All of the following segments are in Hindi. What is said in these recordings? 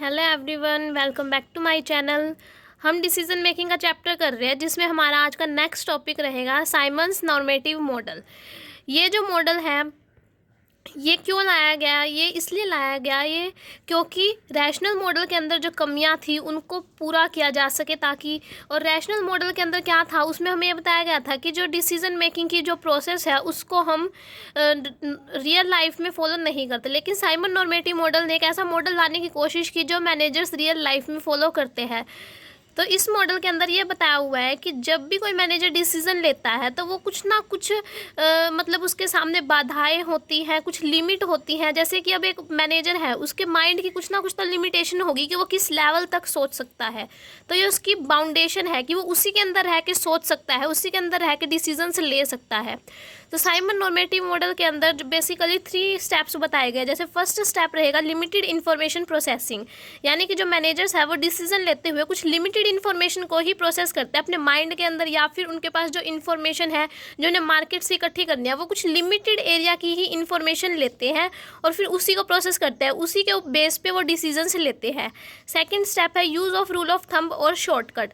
Hello everyone, welcome back to my channel. हम डिसीजन मेकिंग का चैप्टर कर रहे हैं जिसमें हमारा आज का नेक्स्ट टॉपिक रहेगा साइमन्स नॉर्मेटिव मॉडल। ये जो मॉडल है ये क्यों लाया गया, ये इसलिए लाया गया ये क्योंकि रैशनल मॉडल के अंदर जो कमियां थी उनको पूरा किया जा सके ताकि, और रैशनल मॉडल के अंदर क्या था उसमें हमें ये बताया गया था कि जो डिसीजन मेकिंग की जो प्रोसेस है उसको हम रियल लाइफ में फॉलो नहीं करते, लेकिन साइमन नॉर्मेटिव मॉडल ने एक ऐसा मॉडल लाने की कोशिश की जो मैनेजर्स रियल लाइफ में फॉलो करते हैं। तो इस मॉडल के अंदर ये बताया हुआ है कि जब भी कोई मैनेजर डिसीजन लेता है तो वो कुछ ना कुछ मतलब उसके सामने बाधाएं होती हैं, कुछ लिमिट होती हैं। जैसे कि अब एक मैनेजर है, उसके माइंड की कुछ ना कुछ तो लिमिटेशन होगी कि वो किस लेवल तक सोच सकता है। तो ये उसकी बाउंडेशन है कि वो उसी के अंदर रह के सोच सकता है, उसी के अंदर रह के डिसीजन ले सकता है। तो साइमन नॉर्मेटिव मॉडल के अंदर बेसिकली 3 स्टेप्स बताए गए। जैसे फर्स्ट स्टेप रहेगा लिमिटेड इन्फॉर्मेशन प्रोसेसिंग, यानी कि जो मैनेजर्स है वो डिसीजन लेते हुए कुछ लिमिटेड इन्फॉर्मेशन को ही प्रोसेस करते हैं अपने माइंड के अंदर, या फिर उनके पास जो इन्फॉर्मेशन है जो उन्हें मार्केट से इकट्ठी करनी है वो कुछ लिमिटेड एरिया की ही इन्फॉर्मेशन लेते हैं और फिर उसी को प्रोसेस करते हैं, उसी के बेस पे वो डिसीजन लेते हैं। सेकेंड स्टेप है use of rule of thumb और शॉर्टकट,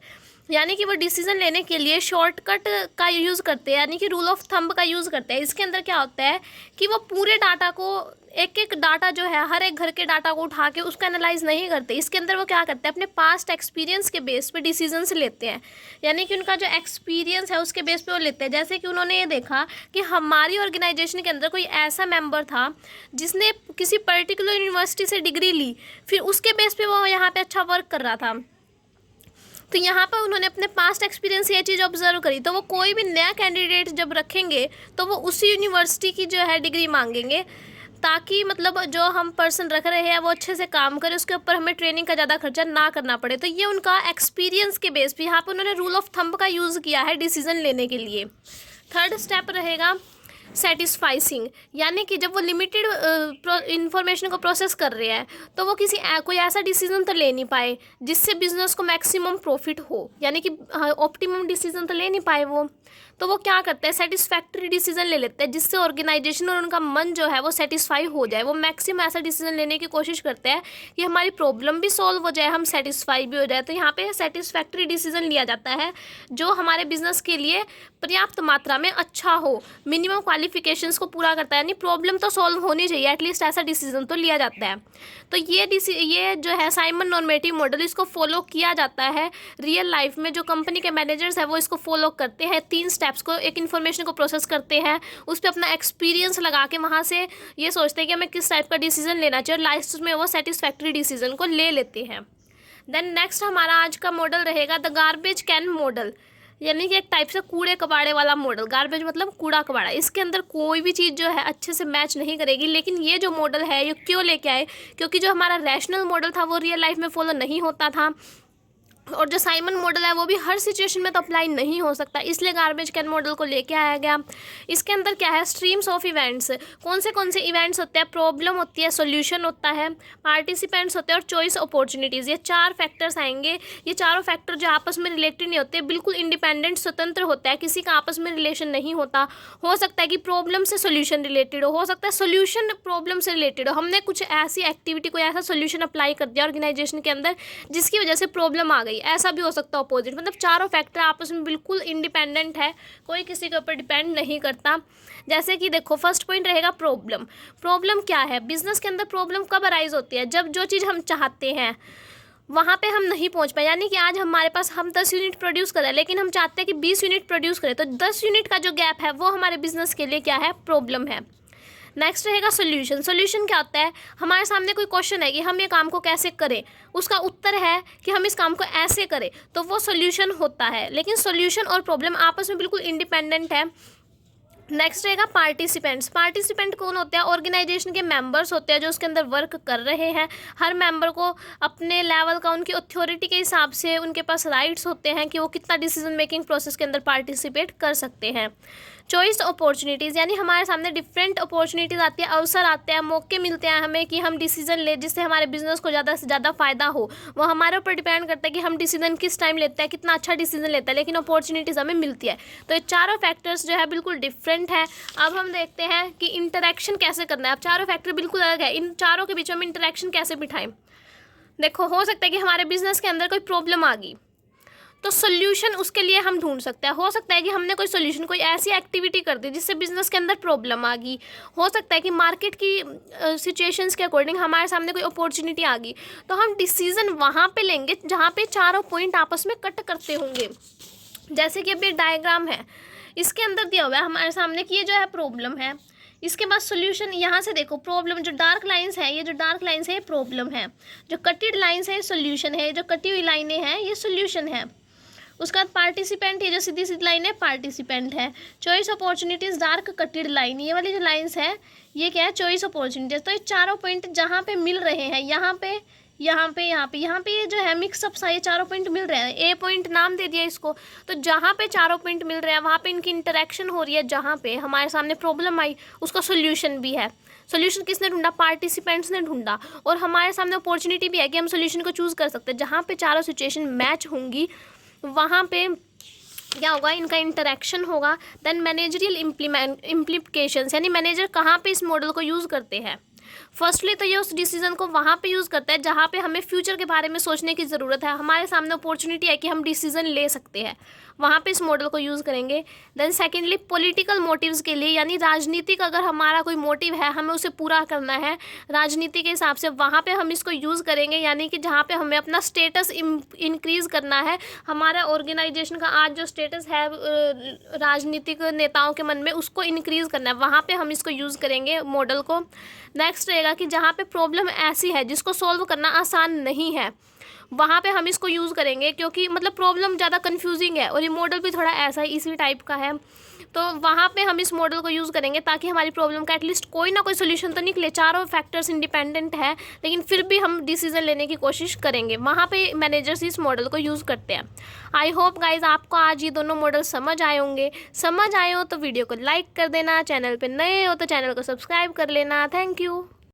यानी कि वो डिसीजन लेने के लिए शॉर्टकट का यूज़ करते हैं, यानी कि रूल ऑफ थंब का यूज़ करते हैं। इसके अंदर क्या होता है कि वो पूरे डाटा को, एक एक डाटा जो है हर एक घर के डाटा को उठा के उसको एनालाइज नहीं करते। इसके अंदर वो क्या करते हैं, अपने पास्ट एक्सपीरियंस के बेस पे डिसीजंस लेते हैं, यानी कि उनका जो एक्सपीरियंस है उसके बेस पे वो लेते हैं। जैसे कि उन्होंने ये देखा कि हमारी ऑर्गेनाइजेशन के अंदर कोई ऐसा मेंबर था जिसने किसी पर्टिकुलर यूनिवर्सिटी से डिग्री ली, फिर उसके बेस पे वो यहाँ पे अच्छा वर्क कर रहा था। तो यहाँ पर उन्होंने अपने पास्ट एक्सपीरियंस ये चीज़ ऑब्जर्व करी, तो वो कोई भी नया कैंडिडेट जब रखेंगे तो वो उसी यूनिवर्सिटी की जो है डिग्री मांगेंगे, ताकि मतलब जो हम पर्सन रख रहे हैं वो अच्छे से काम करे, उसके ऊपर हमें ट्रेनिंग का ज़्यादा खर्चा ना करना पड़े। तो ये उनका एक्सपीरियंस के बेस पे यहाँ पर उन्होंने रूल ऑफ थंब का यूज़ किया है डिसीजन लेने के लिए। थर्ड स्टेप रहेगा सेटिस्फाइसिंग, यानी कि जब वो लिमिटेड इंफॉर्मेशन को प्रोसेस कर रहे हैं तो वो कोई ऐसा डिसीजन तो ले नहीं पाए जिससे बिजनेस को मैक्सिमम प्रॉफिट हो, यानी कि ऑप्टिमम डिसीजन तो ले नहीं पाए वो। तो वो क्या करते हैं, सेटिस्फैक्ट्री डिसीजन ले लेते हैं जिससे ऑर्गेनाइजेशन और उनका मन जो है वो सेटिस्फाई हो जाए। वो मैक्सिमम ऐसा डिसीजन लेने की कोशिश करते हैं कि हमारी प्रॉब्लम भी सॉल्व हो जाए, हम सेटिस्फाई भी हो जाए। तो यहाँ पे सेटिस्फैक्ट्री डिसीजन लिया जाता है जो हमारे बिजनेस के लिए पर्याप्त मात्रा में अच्छा हो, मिनिमम क्वालिफिकेशंस को पूरा करता है, यानी प्रॉब्लम तो सॉल्व होनी चाहिए, एटलीस्ट ऐसा डिसीजन तो लिया जाता है। तो ये जो है साइमन नॉर्मेटिव मॉडल, इसको फॉलो किया जाता है रियल लाइफ में। जो कंपनी के मैनेजर्स है वो इसको फॉलो करते हैं, 3 स्टेप्स को, एक इन्फॉर्मेशन को प्रोसेस करते हैं, उस पर अपना एक्सपीरियंस लगा के वहाँ से ये सोचते हैं कि हमें किस टाइप का डिसीजन लेना चाहिए, और लास्ट में वो सेटिस्फैक्ट्री डिसीजन को ले लेते हैं। देन नेक्स्ट हमारा आज का मॉडल रहेगा द गार्बेज कैन मॉडल, यानी कि एक टाइप से कूड़े कबाड़े वाला मॉडल। गार्बेज मतलब कूड़ा कबाड़ा, इसके अंदर कोई भी चीज़ जो है अच्छे से मैच नहीं करेगी। लेकिन ये जो मॉडल है ये क्यों लेके आए, क्योंकि जो हमारा रैशनल मॉडल था वो रियल लाइफ में फॉलो नहीं होता था, और जो साइमन मॉडल है वो भी हर सिचुएशन में तो अप्लाई नहीं हो सकता, इसलिए गार्बेज कैन मॉडल को लेके आया गया। इसके अंदर क्या है, स्ट्रीम्स ऑफ इवेंट्स, कौन से इवेंट्स होते हैं, प्रॉब्लम होती है, सॉल्यूशन होता है, पार्टिसिपेंट्स होते हैं और चॉइस अपॉर्चुनिटीज़। ये 4 फैक्टर्स आएंगे। ये चारों फैक्टर जो आपस में रिलेटेड नहीं होते, बिल्कुल इंडिपेंडेंट स्वतंत्र होता है, किसी का आपस में रिलेशन नहीं होता। हो सकता है कि प्रॉब्लम से सोल्यूशन रिलेटेड हो सकता है सोल्यूशन प्रॉब्लम से रिलेटेड हो। हमने कुछ ऐसी एक्टिविटी, कोई ऐसा सोल्यूशन अप्लाई कर दिया ऑर्गेनाइजेशन के अंदर जिसकी वजह से प्रॉब्लम आ गई, ऐसा भी हो सकता है अपोजिट। मतलब चारों फैक्टर आपस में बिल्कुल इंडिपेंडेंट है, कोई किसी के ऊपर डिपेंड नहीं करता। जैसे कि देखो फर्स्ट पॉइंट रहेगा प्रॉब्लम। प्रॉब्लम क्या है, बिजनेस के अंदर प्रॉब्लम कब अराइज होती है, जब जो चीज़ हम चाहते हैं वहाँ पे हम नहीं पहुँच पाए। यानी कि आज हमारे पास हम 10 यूनिट प्रोड्यूस करें लेकिन हम चाहते हैं कि 20 यूनिट प्रोड्यूस करें, तो 10 यूनिट का जो गैप है वो हमारे बिजनेस के लिए क्या है, प्रॉब्लम है। नेक्स्ट रहेगा सोल्यूशन। सोल्यूशन क्या होता है, हमारे सामने कोई क्वेश्चन है कि हम ये काम को कैसे करें, उसका उत्तर है कि हम इस काम को ऐसे करें, तो वो सोल्यूशन होता है। लेकिन सोल्यूशन और प्रॉब्लम आपस में बिल्कुल इंडिपेंडेंट है। नेक्स्ट रहेगा पार्टिसिपेंट्स। पार्टिसिपेंट कौन होते हैं, ऑर्गेनाइजेशन के मेंबर्स होते हैं जो उसके अंदर वर्क कर रहे हैं। हर मेंबर को अपने लेवल का, उनकी अथॉरिटी के हिसाब से उनके पास राइट्स होते हैं कि वो कितना डिसीजन मेकिंग प्रोसेस के अंदर पार्टिसिपेट कर सकते हैं। चॉइस अपॉर्चुनिटीज़, यानी हमारे सामने डिफरेंट अपॉर्चुनिटीज़ आती है, अवसर आते हैं, मौके मिलते हैं हमें कि हम डिसीजन ले जिससे हमारे बिजनेस को ज़्यादा से ज़्यादा फ़ायदा हो। वो हमारे ऊपर डिपेंड करता है कि हम डिसीजन किस टाइम लेते हैं, कितना अच्छा डिसीजन लेता है, लेकिन अपॉर्चुनिटीज़ हमें मिलती है। तो ये चारों फैक्टर्स जो है बिल्कुल डिफरेंट है। अब हम देखते हैं कि इंटरेक्शन कैसे करना है। अब चारों फैक्टर बिल्कुल अलग है, इन चारों के बीच में हम इंटरेक्शन कैसे बिठाएं। देखो, हो सकता है कि हमारे बिजनेस के अंदर कोई प्रॉब्लम आ गई, तो सोल्यूशन उसके लिए हम ढूंढ सकते हैं। हो सकता है कि हमने कोई सोल्यूशन, कोई ऐसी एक्टिविटी कर दी जिससे बिजनेस के अंदर प्रॉब्लम आ गई। हो सकता है कि मार्केट की सिचुएशंस के अकॉर्डिंग हमारे सामने कोई अपॉर्चुनिटी आ गई, तो हम डिसीजन वहाँ पे लेंगे जहाँ पे चारों पॉइंट आपस में कट करते होंगे। जैसे कि अभी डायग्राम है, इसके अंदर दिया हुआ है हमारे सामने कि ये जो है प्रॉब्लम है, इसके बाद सोल्यूशन। यहाँ से देखो, प्रॉब्लम जो डार्क लाइंस है, ये जो डार्क लाइंस है ये प्रॉब्लम है, जो कटेड लाइंस है ये सोल्यूशन है, जो कटी हुई लाइनें हैं ये सोल्यूशन है। उसके बाद पार्टिसिपेंट, ये जो सीधी सीधी लाइन है पार्टिसिपेंट है। चॉइस अपॉर्चुनिटीज़ डार्क कटेड लाइन, ये वाली जो लाइंस है ये क्या है, चॉइस अपॉर्चुनिटीज़। तो ये चारों पॉइंट जहाँ पे मिल रहे हैं, यहाँ पे ये जो है मिक्सअप सा, ये चारों पॉइंट मिल रहे हैं। ए पॉइंट नाम दे दिया इसको। तो जहाँ पे चारों पॉइंट मिल रहे हैं वहाँ पे इनकी इंटरेक्शन हो रही है, जहाँ पे हमारे सामने प्रॉब्लम आई उसका सोल्यूशन भी है। सोल्यूशन किसने ढूंढा, पार्टिसिपेंट्स ने ढूंढा। और हमारे सामने अपॉर्चुनिटी भी है कि हम सोल्यूशन को चूज़ कर सकते हैं। जहाँ पे चारों सिचुएशन मैच होंगी वहाँ पे क्या होगा, इनका इंटरेक्शन होगा। देन मैनेजरियल इम्प्लीकेशंस, यानी मैनेजर कहाँ पे इस मॉडल को यूज़ करते हैं। फर्स्टली तो ये उस डिसीजन को वहाँ पे यूज़ करता है जहाँ पे हमें फ्यूचर के बारे में सोचने की ज़रूरत है, हमारे सामने अपॉर्चुनिटी है कि हम डिसीजन ले सकते हैं, वहाँ पे इस मॉडल को यूज़ करेंगे। देन सेकेंडली पॉलिटिकल मोटिव्स के लिए, यानी राजनीतिक अगर हमारा कोई मोटिव है, हमें उसे पूरा करना है राजनीति के हिसाब से, वहाँ पे हम इसको यूज़ करेंगे। यानी कि जहाँ पे हमें अपना स्टेटस इंक्रीज़ करना है, हमारा ऑर्गेनाइजेशन का आज जो स्टेटस है राजनीतिक नेताओं के मन में, उसको इंक्रीज़ करना है, वहाँ पे हम इसको यूज़ करेंगे मॉडल को। नेक्स्ट रहेगा कि जहाँ पे प्रॉब्लम ऐसी है जिसको सॉल्व करना आसान नहीं है, वहाँ पे हम इसको यूज़ करेंगे, क्योंकि मतलब प्रॉब्लम ज़्यादा कंफ्यूजिंग है और ये मॉडल भी थोड़ा ऐसा ही इसी टाइप का है। तो वहाँ पे हम इस मॉडल को यूज़ करेंगे ताकि हमारी प्रॉब्लम का एटलीस्ट कोई ना कोई सोल्यूशन तो निकले। चारों फैक्टर्स इंडिपेंडेंट है लेकिन फिर भी हम डिसीजन लेने की कोशिश करेंगे, वहाँ पे मैनेजर्स इस मॉडल को यूज़ करते हैं। आई होप गाइज आपको आज ये दोनों मॉडल समझ आए होंगे। समझ आए हो तो वीडियो को लाइक कर देना, चैनल पर नए हो तो चैनल को सब्सक्राइब कर लेना। Thank you.